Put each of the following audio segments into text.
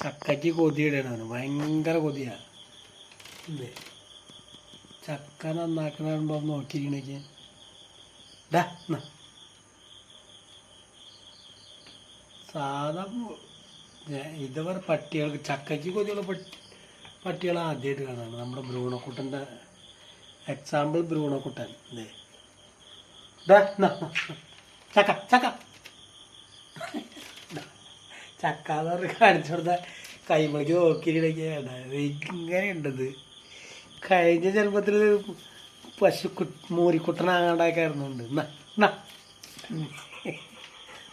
ചക്കയ്ക്ക് കൊതിയിടണവന് ഭയങ്കര കൊതിയാണ്. എന്തേ ചക്ക നന്നാക്കണോ നോക്കിയിരിക്കണേക്ക് സാധാ ഇതുവരെ പട്ടികൾക്ക് ചക്കയ്ക്ക് കൊതിയുള്ള പട്ടികൾ ആദ്യമായിട്ട് കാണാണ്. നമ്മുടെ ബ്രൂണോക്കുട്ടൻ്റെ എക്സാമ്പിൾ ബ്രൂണോക്കുട്ടൻ. ഇതേ ചക്ക ചക്ക ചക്ക എന്ന് പറഞ്ഞ് കാണിച്ചു കൊടുത്ത കൈമളിക്ക് നോക്കിയിരിക്കണ ഇങ്ങനെ ഉണ്ടത്. കഴിഞ്ഞ ജന്മത്തിൽ മൂരിക്കുട്ടനാകാണ്ടാക്കായിരുന്നുണ്ട്.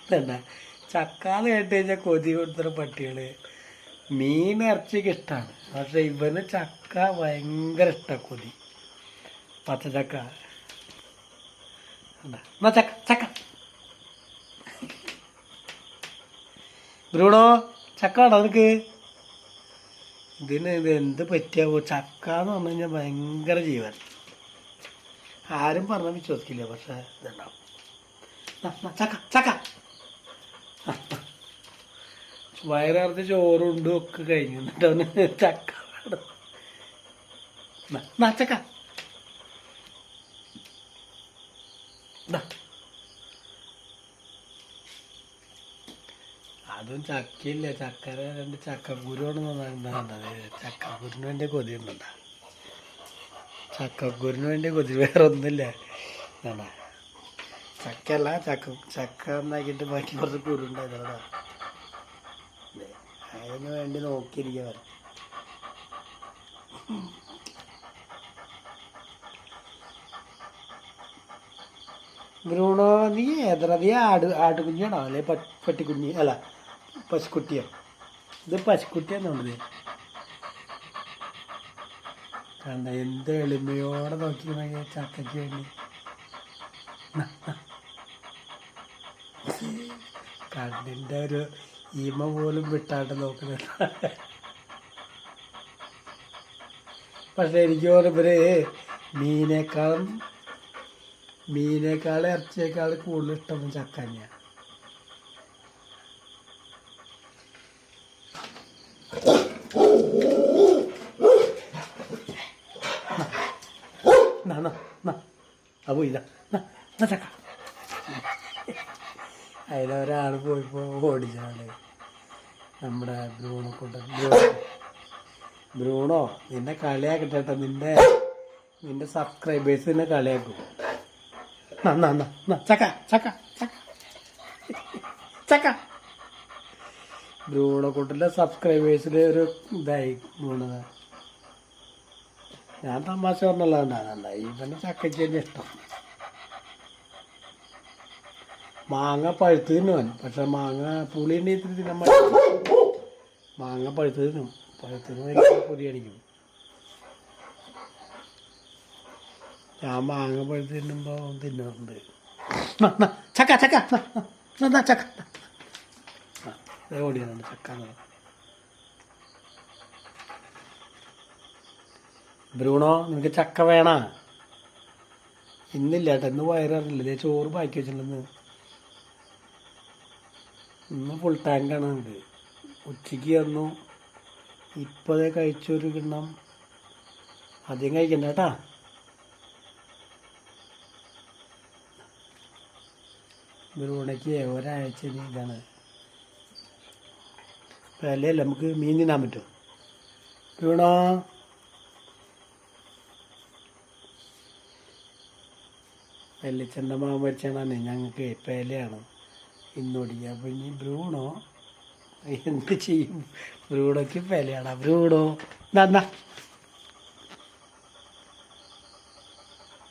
ഇതണ്ട ചക്കാന്ന് കേട്ട് കഴിഞ്ഞാൽ കൊതി കൊടുത്ത പട്ടികൾ. മീൻ ഇറച്ചിക്ക് ഇഷ്ടമാണ്, പക്ഷെ ഇവന് ചക്ക ഭയങ്കര ഇഷ്ടമാണ്. കൊതി പച്ചച്ചക്ക ചക്ക ചക്ക ബ്രൂണോ ചക്ക ആണോ നിനക്ക്? ഇതിന് ഇത് എന്ത് പറ്റിയാവോ? ചക്ക എന്ന് പറഞ്ഞു കഴിഞ്ഞാൽ ഭയങ്കര ജീവൻ. ആരും പറഞ്ഞാൽ വിശ്വസിക്കില്ല, പക്ഷെ ഇതുണ്ടാവും. ചക്ക ചക്ക വയറിറച്ച് ചോറുണ്ട് ഒക്കെ കഴിഞ്ഞു. എന്നിട്ട് അവന് ചക്ക ചക്ക അതും ചക്കയില്ല, ചക്കര രണ്ട് ചക്കക്കുരുവാണ് നന്നാണ്ടത്. ചക്കക്കുരിന് വേണ്ടി കൊതിയുന്നുണ്ട. ചക്കക്കുരിന് വേണ്ടി കൊതി, വേറെ ഒന്നുമില്ല. വേണ്ട ചക്കല്ല, ചക്ക ഉണ്ടാക്കിയിട്ട് ബാക്കി കുറച്ച് കുരുണ്ടായതോടാ. അതിന് വേണ്ടി നോക്കിയിരിക്കുക. ബ്രൂണോ നീ ഏതാ? നീ ആട്ടുകുഞ്ഞാണോ അല്ലെ പട്ടിക്കുഞ്ഞ്? അല്ല പശുക്കുട്ടിയോ? ഇത് പശുക്കുട്ടിയാന്നുള്ളത്. കണ്ട എന്ത് എളിമയോടെ നോക്കിയിരുന്നെങ്കിൽ ചക്കയ്ക്ക് വേണ്ടി. കണ്ണിൻ്റെ ഒരു ഈമ പോലും വിട്ടാണ്ട് നോക്കുന്നത്. പക്ഷെ എനിക്ക് തോന്നുന്നവര് മീനേക്കാളും ഇറച്ചിയേക്കാൾ കൂടുതൽ ഇഷ്ടം ചക്ക തന്നെയാണ്. അപ്പൊ ഇതാ ചക്ക. അതിലൊരാൾ പോയിപ്പോൾ ഓടിച്ചാണ് നമ്മുടെ ബ്രൂണോക്കുട്ടൻ. ബ്രൂണോ നിന്നെ കളിയാക്കട്ടെ, നിന്റെ സബ്സ്ക്രൈബേഴ്സ് നിന്നെ കളിയാക്കും. ചക്ക ചക്ക ചക്ക ചക്ക ബ്രൂണോക്കുട്ടൻ്റെ സബ്സ്ക്രൈബേഴ്സിൽ ഒരു ഇതായി വീണത്. ഞാൻ തമാശ പറഞ്ഞല്ലാണ്ടാണ്. ഇവന് ചക്കയ്ക്ക് തന്നെ ഇഷ്ടം. മാങ്ങ പഴുത്ത് തിന്നുവൻ, പക്ഷെ മാങ്ങ പുളി ഉണ്ടെങ്കിൽ തിന്നാൻ മാങ്ങ പഴുത്ത് തിന്നും. പഴുത്തിന് ഭയങ്കര പൊതിയടിക്കും. ഞാൻ മാങ്ങ പഴുത്ത് തിന്നുമ്പോൾ തിന്നാറുണ്ട്. ചക്ക ചക്ക ചക്ക ഓടിയാണ് ചക്ക. ബ്രൂണോ നിനക്ക് ചക്ക വേണ? ഇന്നില്ല കേട്ടോ, ഇന്ന് വയറിറില്ല. ചോറ് ബാക്കി വെച്ചിട്ടുണ്ടെന്ന്. ഇന്ന് ഫുൾ ടാങ്കാണ് നമുക്ക്. ഉച്ചയ്ക്ക് വന്നു, ഇപ്പോഴേ കഴിച്ചൊരു കിണ്ണം. അധികം കഴിക്കണ്ട കേട്ടാ. ബ്രൂണയ്ക്ക് ഒരാഴ്ച ഇതാണ് വിലയല്ല. നമുക്ക് മീൻ തിന്നാൻ പറ്റും. ബ്രൂണോ വെള്ളിച്ചെണ്ട മാവ് മേടിച്ചാണ് ഞങ്ങൾക്ക് പേലയാണ് ഇന്നോടിക്കുക. അപ്പം ഇനി ബ്രൂണോ എന്ത് ചെയ്യും? ബ്രൂണോയ്ക്ക് പേലയാണ്. ബ്രൂണോ എന്നാ